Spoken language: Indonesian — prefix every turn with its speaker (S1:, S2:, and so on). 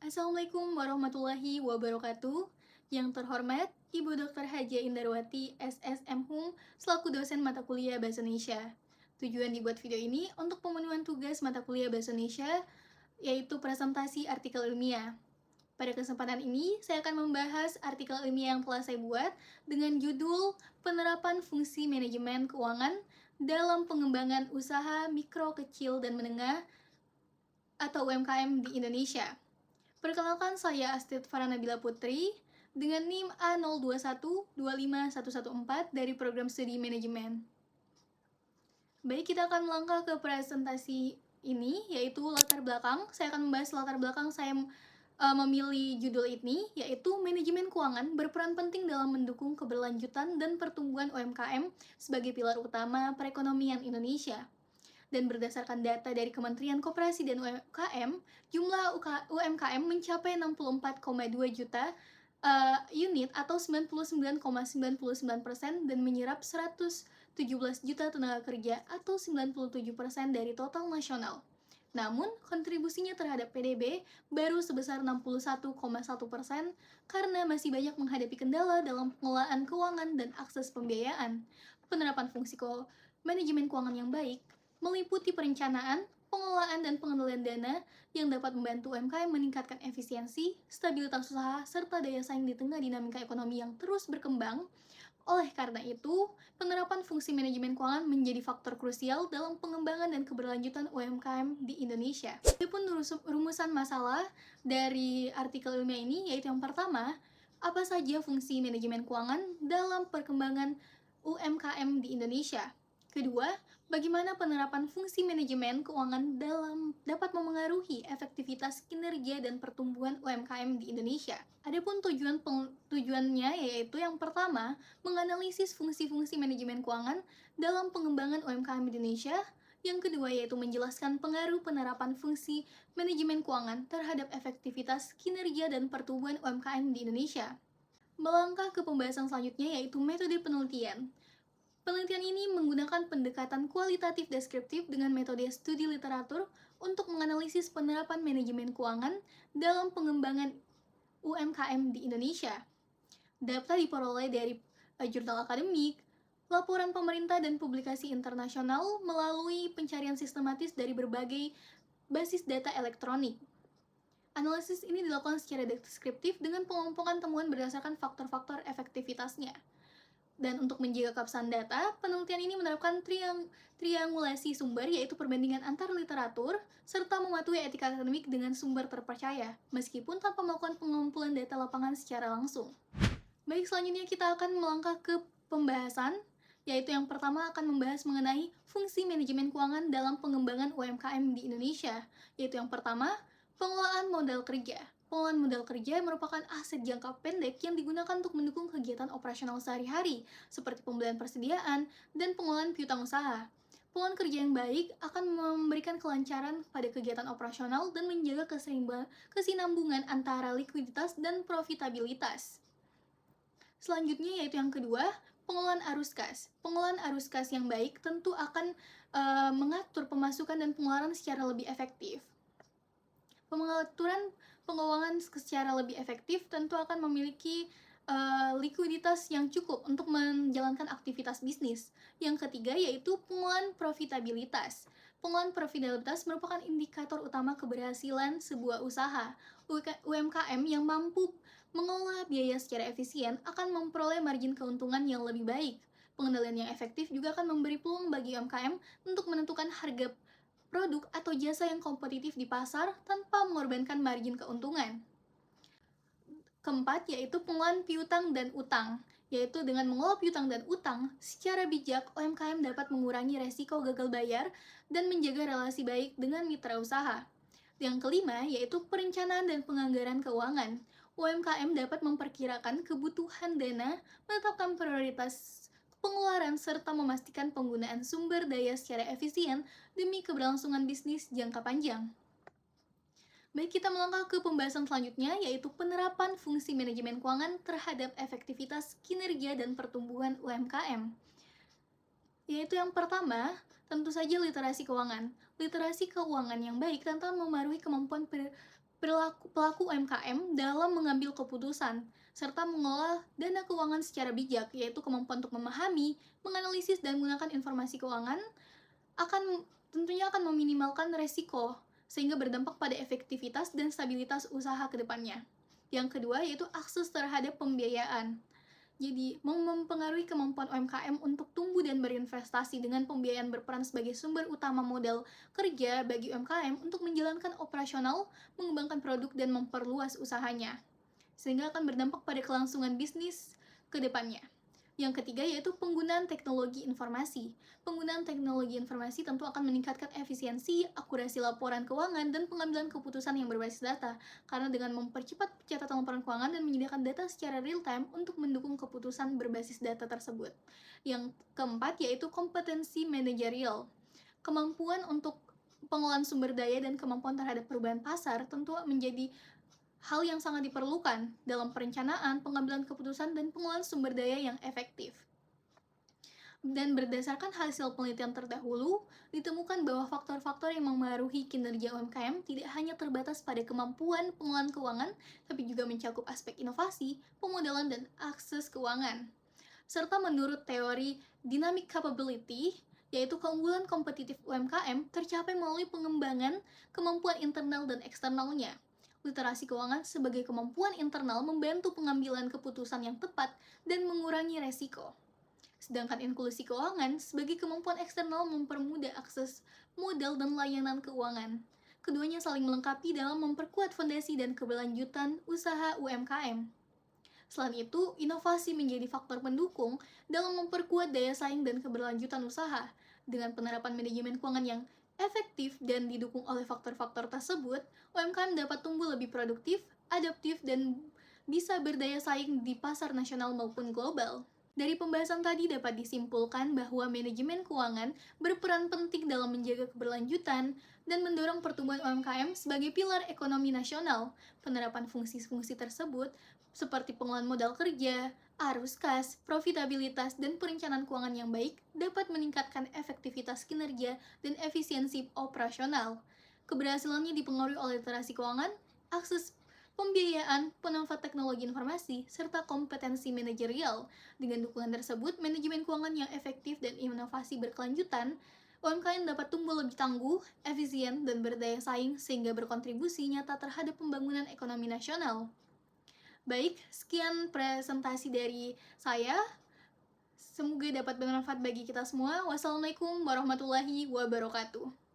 S1: Assalamualaikum warahmatullahi wabarakatuh. Yang terhormat, Ibu Dr. Haja Indarwati, SSM selaku dosen mata kuliah Bahasa Indonesia. Tujuan dibuat video ini untuk pemenuhan tugas mata kuliah Bahasa Indonesia, yaitu presentasi artikel ilmiah. Pada kesempatan ini, saya akan membahas artikel ilmiah yang telah saya buat dengan judul Penerapan Fungsi Manajemen Keuangan dalam Pengembangan Usaha Mikro, Kecil, dan Menengah atau UMKM di Indonesia. Perkenalkan, saya Astrid Faranabila Putri dengan NIM A02125114 dari Program Studi Manajemen. Baik, kita akan melangkah ke presentasi ini, yaitu latar belakang. Saya akan membahas latar belakang saya memilih judul ini, yaitu Manajemen Keuangan berperan penting dalam mendukung keberlanjutan dan pertumbuhan UMKM sebagai pilar utama perekonomian Indonesia. Dan berdasarkan data dari Kementerian Koperasi dan UMKM, jumlah UMKM mencapai 64,2 juta unit atau 99,99% dan menyerap 117 juta tenaga kerja atau 97% dari total nasional. Namun, kontribusinya terhadap PDB baru sebesar 61,1% karena masih banyak menghadapi kendala dalam pengelolaan keuangan dan akses pembiayaan. Penerapan fungsi manajemen keuangan yang baik meliputi perencanaan, pengelolaan, dan pengendalian dana yang dapat membantu UMKM meningkatkan efisiensi, stabilitas usaha, serta daya saing di tengah dinamika ekonomi yang terus berkembang. Oleh karena itu, penerapan fungsi manajemen keuangan menjadi faktor krusial dalam pengembangan dan keberlanjutan UMKM di Indonesia. Adapun rumusan masalah dari artikel ilmiah ini, yaitu yang pertama, apa saja fungsi manajemen keuangan dalam perkembangan UMKM di Indonesia? Kedua, bagaimana penerapan fungsi manajemen keuangan dapat memengaruhi efektivitas kinerja dan pertumbuhan UMKM di Indonesia? Adapun tujuannya yaitu yang pertama, menganalisis fungsi-fungsi manajemen keuangan dalam pengembangan UMKM di Indonesia. Yang kedua yaitu menjelaskan pengaruh penerapan fungsi manajemen keuangan terhadap efektivitas kinerja dan pertumbuhan UMKM di Indonesia. Melangkah ke pembahasan selanjutnya yaitu metode penelitian. Penelitian ini menggunakan pendekatan kualitatif deskriptif dengan metode studi literatur untuk menganalisis penerapan manajemen keuangan dalam pengembangan UMKM di Indonesia. Data diperoleh dari jurnal akademik, laporan pemerintah, dan publikasi internasional melalui pencarian sistematis dari berbagai basis data elektronik. Analisis ini dilakukan secara deskriptif dengan pengelompokan temuan berdasarkan faktor-faktor efektivitasnya. Dan untuk menjaga keabsahan data, penelitian ini menerapkan triangulasi sumber, yaitu perbandingan antar literatur, serta mematuhi etika akademik dengan sumber terpercaya, meskipun tanpa melakukan pengumpulan data lapangan secara langsung. Baik, selanjutnya kita akan melangkah ke pembahasan, yaitu yang pertama akan membahas mengenai fungsi manajemen keuangan dalam pengembangan UMKM di Indonesia, yaitu yang pertama, pengelolaan modal kerja. Pengelolaan modal kerja merupakan aset jangka pendek yang digunakan untuk mendukung kegiatan operasional sehari-hari, seperti pembelian persediaan dan pengelolaan piutang usaha. Pengelolaan kerja yang baik akan memberikan kelancaran pada kegiatan operasional dan menjaga kesinambungan antara likuiditas dan profitabilitas. Selanjutnya yaitu yang kedua, pengelolaan arus kas. Pengelolaan arus kas yang baik tentu akan mengatur pemasukan dan pengeluaran secara lebih efektif. Pengaturan penguangan secara lebih efektif tentu akan memiliki likuiditas yang cukup untuk menjalankan aktivitas bisnis. Yang ketiga yaitu pengelolaan profitabilitas. Pengelolaan profitabilitas merupakan indikator utama keberhasilan sebuah usaha. UMKM yang mampu mengelola biaya secara efisien akan memperoleh margin keuntungan yang lebih baik. Pengendalian yang efektif juga akan memberi peluang bagi UMKM untuk menentukan harga produk atau jasa yang kompetitif di pasar tanpa mengorbankan margin keuntungan. Keempat, yaitu pengelolaan piutang dan utang, yaitu dengan mengelola piutang dan utang secara bijak, UMKM dapat mengurangi resiko gagal bayar dan menjaga relasi baik dengan mitra usaha. Yang kelima, yaitu perencanaan dan penganggaran keuangan. UMKM dapat memperkirakan kebutuhan dana, menetapkan prioritas pengeluaran, serta memastikan penggunaan sumber daya secara efisien demi keberlangsungan bisnis jangka panjang. Baik, kita melangkah ke pembahasan selanjutnya, yaitu penerapan fungsi manajemen keuangan terhadap efektivitas kinerja dan pertumbuhan UMKM. Yaitu yang pertama, tentu saja literasi keuangan. Literasi keuangan yang baik tanpa memengaruhi kemampuan pelaku UMKM dalam mengambil keputusan, serta mengelola dana keuangan secara bijak, yaitu kemampuan untuk memahami, menganalisis, dan menggunakan informasi keuangan tentunya akan meminimalkan resiko, sehingga berdampak pada efektivitas dan stabilitas usaha ke depannya. Yang kedua yaitu akses terhadap pembiayaan. Jadi, mempengaruhi kemampuan UMKM untuk tumbuh dan berinvestasi dengan pembiayaan berperan sebagai sumber utama modal kerja bagi UMKM untuk menjalankan operasional, mengembangkan produk, dan memperluas usahanya. Sehingga akan berdampak pada kelangsungan bisnis ke depannya. Yang ketiga yaitu penggunaan teknologi informasi. Penggunaan teknologi informasi tentu akan meningkatkan efisiensi, akurasi laporan keuangan, dan pengambilan keputusan yang berbasis data. Karena dengan mempercepat pencatatan laporan keuangan dan menyediakan data secara real time untuk mendukung keputusan berbasis data tersebut. Yang keempat yaitu kompetensi manajerial. Kemampuan untuk pengelolaan sumber daya dan kemampuan terhadap perubahan pasar tentu menjadi hal yang sangat diperlukan dalam perencanaan, pengambilan keputusan, dan pengelolaan sumber daya yang efektif. Dan berdasarkan hasil penelitian terdahulu, ditemukan bahwa faktor-faktor yang memengaruhi kinerja UMKM tidak hanya terbatas pada kemampuan pengelolaan keuangan, tapi juga mencakup aspek inovasi, pemodalan, dan akses keuangan. Serta menurut teori dynamic capability, yaitu keunggulan kompetitif UMKM tercapai melalui pengembangan kemampuan internal dan eksternalnya. Literasi keuangan sebagai kemampuan internal membantu pengambilan keputusan yang tepat dan mengurangi resiko. Sedangkan inklusi keuangan sebagai kemampuan eksternal mempermudah akses modal dan layanan keuangan. Keduanya saling melengkapi dalam memperkuat fondasi dan keberlanjutan usaha UMKM. Selain itu, inovasi menjadi faktor pendukung dalam memperkuat daya saing dan keberlanjutan usaha. Dengan penerapan manajemen keuangan yang efektif dan didukung oleh faktor-faktor tersebut, UMKM dapat tumbuh lebih produktif, adaptif, dan bisa berdaya saing di pasar nasional maupun global. Dari pembahasan tadi dapat disimpulkan bahwa manajemen keuangan berperan penting dalam menjaga keberlanjutan dan mendorong pertumbuhan UMKM sebagai pilar ekonomi nasional. Penerapan fungsi-fungsi tersebut seperti pengelolaan modal kerja, arus kas, profitabilitas, dan perencanaan keuangan yang baik dapat meningkatkan efektivitas kinerja dan efisiensi operasional. Keberhasilannya dipengaruhi oleh literasi keuangan, akses pembiayaan, pemanfaat teknologi informasi, serta kompetensi manajerial. Dengan dukungan tersebut, manajemen keuangan yang efektif dan inovasi berkelanjutan, UMKM dapat tumbuh lebih tangguh, efisien, dan berdaya saing sehingga berkontribusi nyata terhadap pembangunan ekonomi nasional. Baik, sekian presentasi dari saya. Semoga dapat bermanfaat bagi kita semua. Wassalamualaikum warahmatullahi wabarakatuh.